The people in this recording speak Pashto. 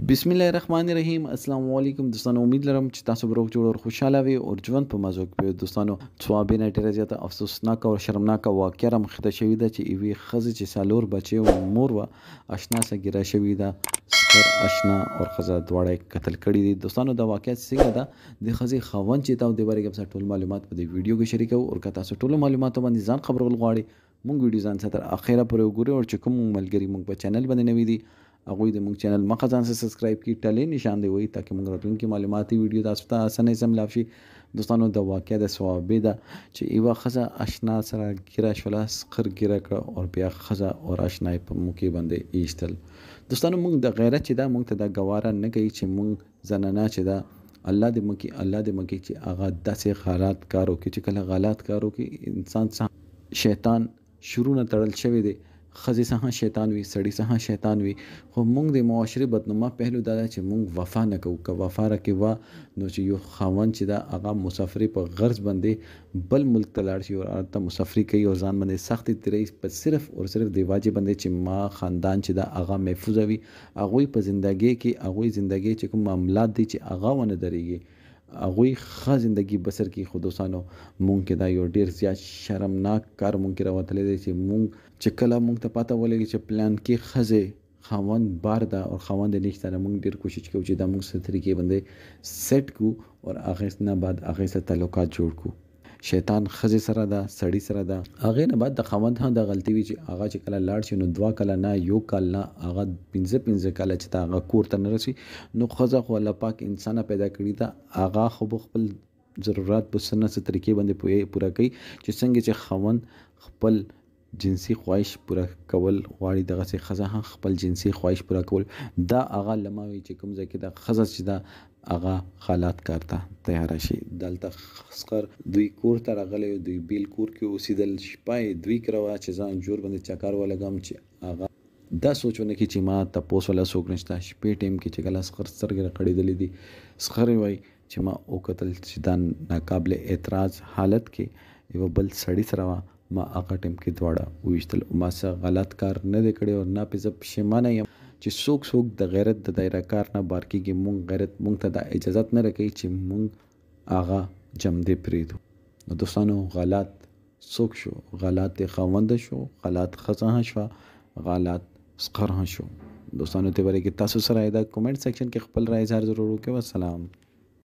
बिस्मिल्लाहिर्रहमानिर्रहीम अस्सलाम वालेकुम दोस्तانو उम्मीद लरम چې تاسو به روغ جوړ او خوشاله وي او ژوند په مزو کې دوستانو ثوابینه ډیره زیاته افسوسناک او شرمناک واقعه را مخته شوې ده چې ایوي خزه چې سالور بچي او مور و آشنا سره ګیره شوې ده سخر آشنا او خزه دواړه قتل کړي دي دوستانو دا واقعه څنګه ده د خزه خاون چې تاسو د بارے کې ټول معلومات په دې ویډیو کې شریکو او که تاسو ټول معلومات باندې ځان خبرول غواړئ مونږ ویډیو ځان سره اخیره پورې وګورئ او چې کوم ملګری مونږ په چینل باندې نوی دي هغوی د مونږ چینل مخه ځان سره سبسکرایب کړي ټلې نشان دی وایي تاکي مونږ راتلونکي معلوماتي ویډیو تاسو ته اسانه سم لاف شي دوستانو د واقعیا د ثوابې ده چې یوه ښځه اشنا سره ګیره شوله سقر ګیره کړه او بیا ښځه او اشنا یې په موقع باندې ایستل دوستانو مونږ د غیرت چې ده مونږ ته دا ګواره نه کوي چې مونږ زنانه چې ده الله دې مکي چې هغه داسې غلط کار وکړي چې کله غلط کار وکړي انسان څخه شیطان شروع نه تړل شوی دی ښځې څخه شیطان وي سړي څخه شیطان وي خو موږ د معاشرې بدنما پهلو دا ده چې موږ وفا نه کوو که وفا راکې وه نو چې یو خاوند چې ده هغه مسافري په غرض باندې بل ملک ته لاړ شي او هلته مسافري کوي او ځان باندې سختې تیروي په صرف او صرف د واجب باندې چې ما خاندان چې ده هغه محفوظه وي هغوی په زندګۍ کې هغوی زندګۍ چې کوم معاملات دي چې هغه ونه درېږي هغوی ښه زندگی بسر کی خو دوستانو مونږ کې دا یو ډیر زیات شرمناک کار مونږ کې راوتلی دی چې مونږ چې کله مونږ ته پته ولګي چې پلان کې ښځې خاوند بار ده او خاوند یې نشته نو مونږ ډیر کوشش کوو چې دا مونږ څه طریقې باندې سیټ کړو او هغې نه بعد هغې سره تعلقات جوړ کړو شیطان ښځې سره ده سړي سره ده هغې نه بعد د خاوند هم دا غلطي وي چې هغه چې کله لاړ شي نو 2 کاله نه یو کال نه هغه 15 کاله چې هغه کور ته نه رسي نو ښځه خو الله پاک انسانه پیدا کړې ده هغه خو به خپل ضرورت په څه نه څه طریقې باندې پوره کوي چې څنګه چې خاوند خپل جنسي خواهش پوره کول غواړي دغسې ښځه هم خپل جنسي خواهش پوره کول دا هغه لمه وي چې کوم ځای کې دا ښځه چې ده هغه خالات کار ته تیاره شي دلته سقر دوی کور ته راغلی دوی بیل کور کې اوسېدل شپه یې دوی کړه چې زه انجور باندې چکر ولګم چې هغه دا سوچ ونه کړي چې ما تپوس والا څوک نشته شپې ټایم کې چې کله سقر سترګې راکړېدلې دي سقر یې وایي چې ما وکتل چې دا ناقابل اعتراض حالت کې یوه بل سړي سره وه ما هغه ټایم کې دواړه وویشتل ما څه غلط کار نه دی کړی او نه پې زه پښیمانه یم چې څوک د غیرت د دایره کار نه بار کېږي مونږ غیرت مونږ ته دا اجازت نه راکوي چې مونږ هغه جمدې پرېږدو نو دوستانو غلط څوک شو غلط د خاونده شو غلط ښځه هم شوه غلط سقر هم شو دوستانو دې باره کې تاسو سره دا کومنټ سیکشن کې خپل رای اظهار ضرور وکړئ والسلام